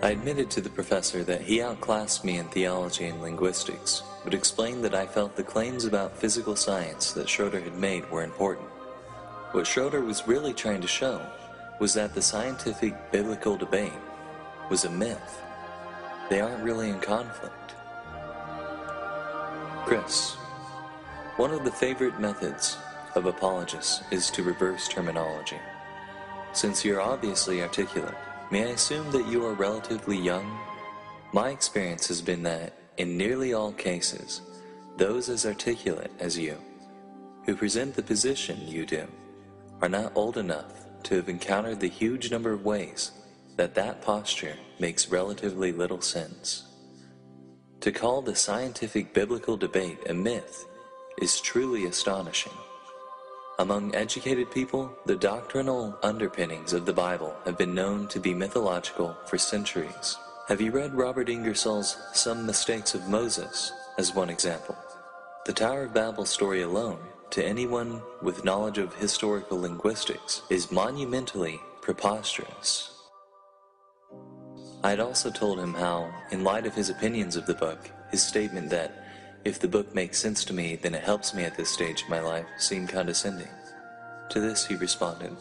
I admitted to the professor that he outclassed me in theology and linguistics, but explained that I felt the claims about physical science that Schroeder had made were important. What Schroeder was really trying to show was that the scientific biblical debate was a myth. They aren't really in conflict. Chris, one of the favorite methods of apologists is to reverse terminology. Since you're obviously articulate, may I assume that you are relatively young? My experience has been that, in nearly all cases, those as articulate as you, who present the position you do, are not old enough to have encountered the huge number of ways that that posture makes relatively little sense. To call the scientific biblical debate a myth is truly astonishing. Among educated people, the doctrinal underpinnings of the Bible have been known to be mythological for centuries. Have you read Robert Ingersoll's Some Mistakes of Moses as one example? The Tower of Babel story alone, to anyone with knowledge of historical linguistics, is monumentally preposterous. I had also told him how, in light of his opinions of the book, his statement that, "If the book makes sense to me, then it helps me at this stage of my life," seemed condescending. To this he responded,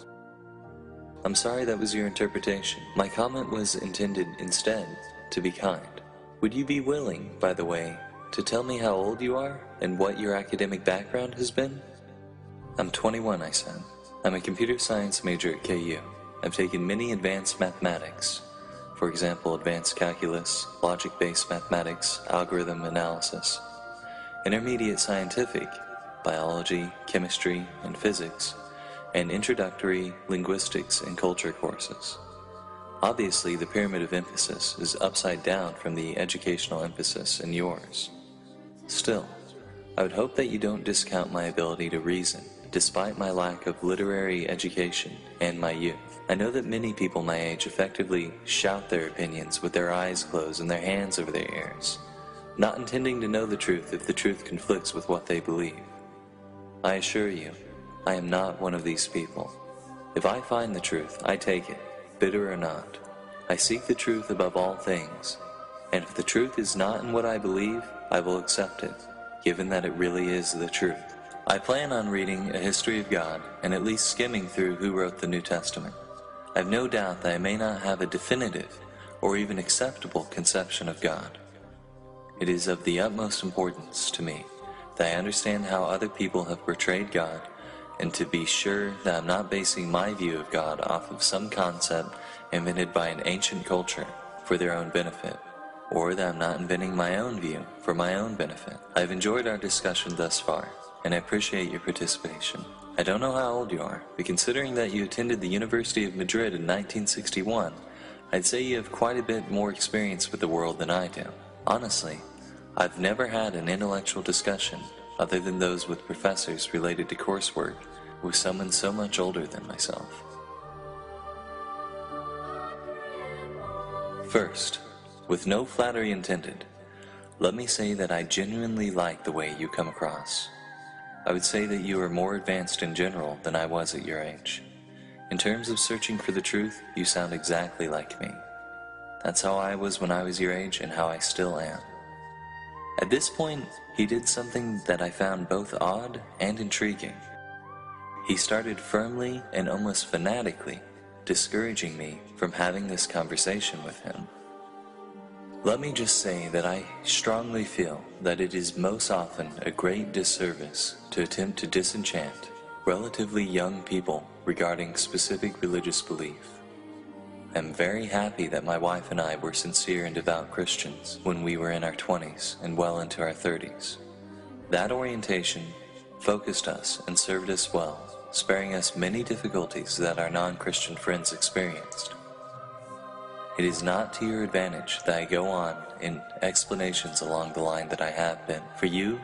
"I'm sorry that was your interpretation. My comment was intended instead to be kind. Would you be willing, by the way, to tell me how old you are and what your academic background has been?" "I'm 21, I said. I'm a computer science major at KU. I've taken many advanced mathematics. For example, advanced calculus, logic-based mathematics, algorithm analysis. Intermediate scientific, biology, chemistry, and physics, and introductory linguistics and culture courses. Obviously, the pyramid of emphasis is upside down from the educational emphasis in yours. Still, I would hope that you don't discount my ability to reason, despite my lack of literary education and my youth. I know that many people my age effectively shout their opinions with their eyes closed and their hands over their ears, not intending to know the truth if the truth conflicts with what they believe. I assure you, I am not one of these people. If I find the truth, I take it, bitter or not. I seek the truth above all things, and if the truth is not in what I believe, I will accept it, given that it really is the truth. I plan on reading a history of God and at least skimming through who wrote the New Testament. I have no doubt that I may not have a definitive or even acceptable conception of God. It is of the utmost importance to me that I understand how other people have portrayed God, and to be sure that I'm not basing my view of God off of some concept invented by an ancient culture for their own benefit, or that I'm not inventing my own view for my own benefit. I've enjoyed our discussion thus far, and I appreciate your participation. I don't know how old you are, but considering that you attended the University of Madrid in 1961, I'd say you have quite a bit more experience with the world than I do. Honestly, I've never had an intellectual discussion, other than those with professors related to coursework, with someone so much older than myself. First, with no flattery intended, let me say that I genuinely like the way you come across. I would say that you are more advanced in general than I was at your age. In terms of searching for the truth, you sound exactly like me. That's how I was when I was your age and how I still am. At this point, he did something that I found both odd and intriguing. He started firmly and almost fanatically discouraging me from having this conversation with him. Let me just say that I strongly feel that it is most often a great disservice to attempt to disenchant relatively young people regarding specific religious belief. I am very happy that my wife and I were sincere and devout Christians when we were in our 20s and well into our 30s. That orientation focused us and served us well, sparing us many difficulties that our non-Christian friends experienced. It is not to your advantage that I go on in explanations along the line that I have been. For you,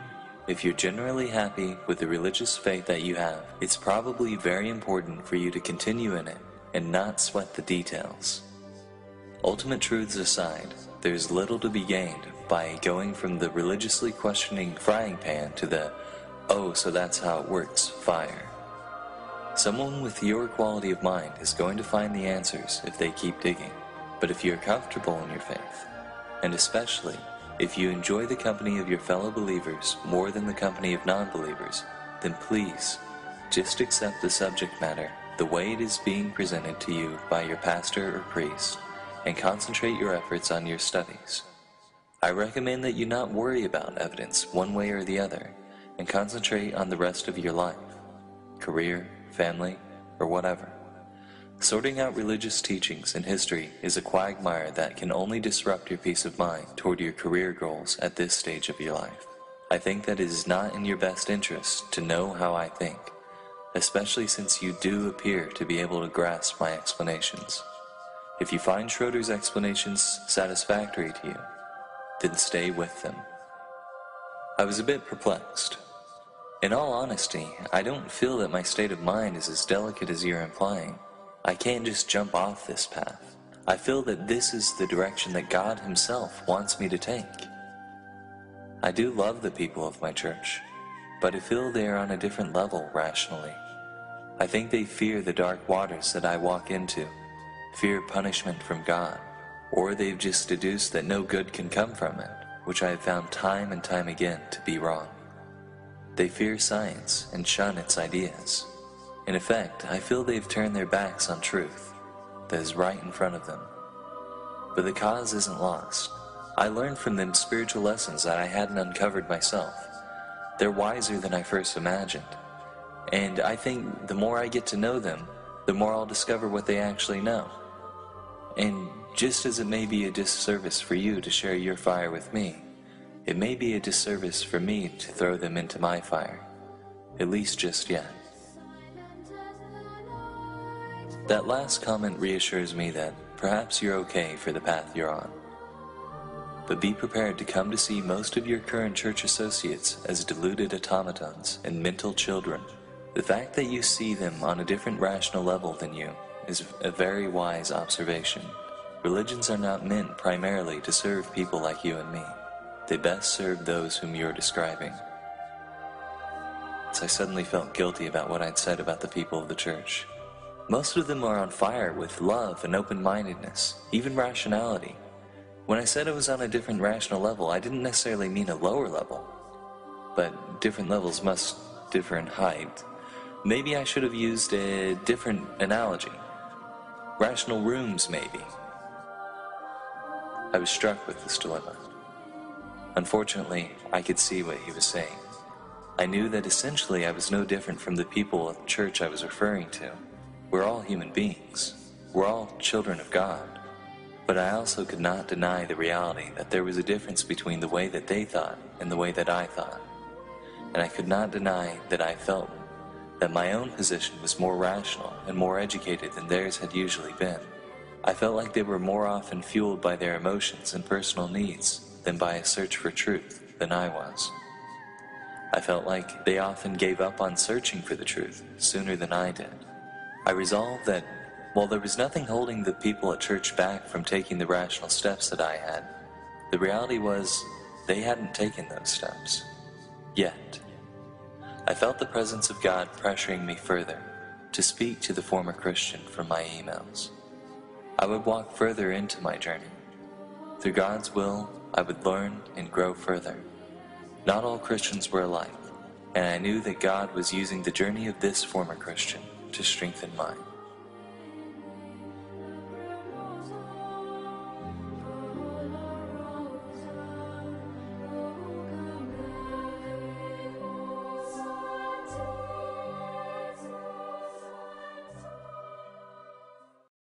if you're generally happy with the religious faith that you have, it's probably very important for you to continue in it and not sweat the details. Ultimate truths aside, there's little to be gained by going from the religiously questioning frying pan to the "oh, so that's how it works" fire. Someone with your quality of mind is going to find the answers if they keep digging. But if you are comfortable in your faith, and especially if you enjoy the company of your fellow believers more than the company of non-believers, then please, just accept the subject matter the way it is being presented to you by your pastor or priest, and concentrate your efforts on your studies. I recommend that you not worry about evidence one way or the other, and concentrate on the rest of your life, career, family, or whatever. Sorting out religious teachings and history is a quagmire that can only disrupt your peace of mind toward your career goals at this stage of your life. I think that it is not in your best interest to know how I think, especially since you do appear to be able to grasp my explanations. If you find Schroeder's explanations satisfactory to you, then stay with them. I was a bit perplexed. In all honesty, I don't feel that my state of mind is as delicate as you're implying. I can't just jump off this path. I feel that this is the direction that God Himself wants me to take. I do love the people of my church, but I feel they are on a different level rationally. I think they fear the dark waters that I walk into, fear punishment from God, or they've just deduced that no good can come from it, which I have found time and time again to be wrong. They fear science and shun its ideas. In effect, I feel they've turned their backs on truth that is right in front of them. But the cause isn't lost. I learned from them spiritual lessons that I hadn't uncovered myself. They're wiser than I first imagined. And I think the more I get to know them, the more I'll discover what they actually know. And just as it may be a disservice for you to share your fire with me, it may be a disservice for me to throw them into my fire, at least just yet. That last comment reassures me that perhaps you're okay for the path you're on. But be prepared to come to see most of your current church associates as deluded automatons and mental children. The fact that you see them on a different rational level than you is a very wise observation. Religions are not meant primarily to serve people like you and me. They best serve those whom you're describing. So I suddenly felt guilty about what I'd said about the people of the church. Most of them are on fire with love and open-mindedness, even rationality. When I said it was on a different rational level, I didn't necessarily mean a lower level. But different levels must differ in height. Maybe I should have used a different analogy. Rational rooms, maybe. I was struck with this dilemma. Unfortunately, I could see what he was saying. I knew that essentially I was no different from the people at the church I was referring to. We're all human beings. We're all children of God. But I also could not deny the reality that there was a difference between the way that they thought and the way that I thought. And I could not deny that I felt that my own position was more rational and more educated than theirs had usually been. I felt like they were more often fueled by their emotions and personal needs than by a search for truth than I was. I felt like they often gave up on searching for the truth sooner than I did. I resolved that while there was nothing holding the people at church back from taking the rational steps that I had, the reality was they hadn't taken those steps. Yet. I felt the presence of God pressuring me further to speak to the former Christian from my emails. I would walk further into my journey. Through God's will, I would learn and grow further. Not all Christians were alike, and I knew that God was using the journey of this former Christian to strengthen mine.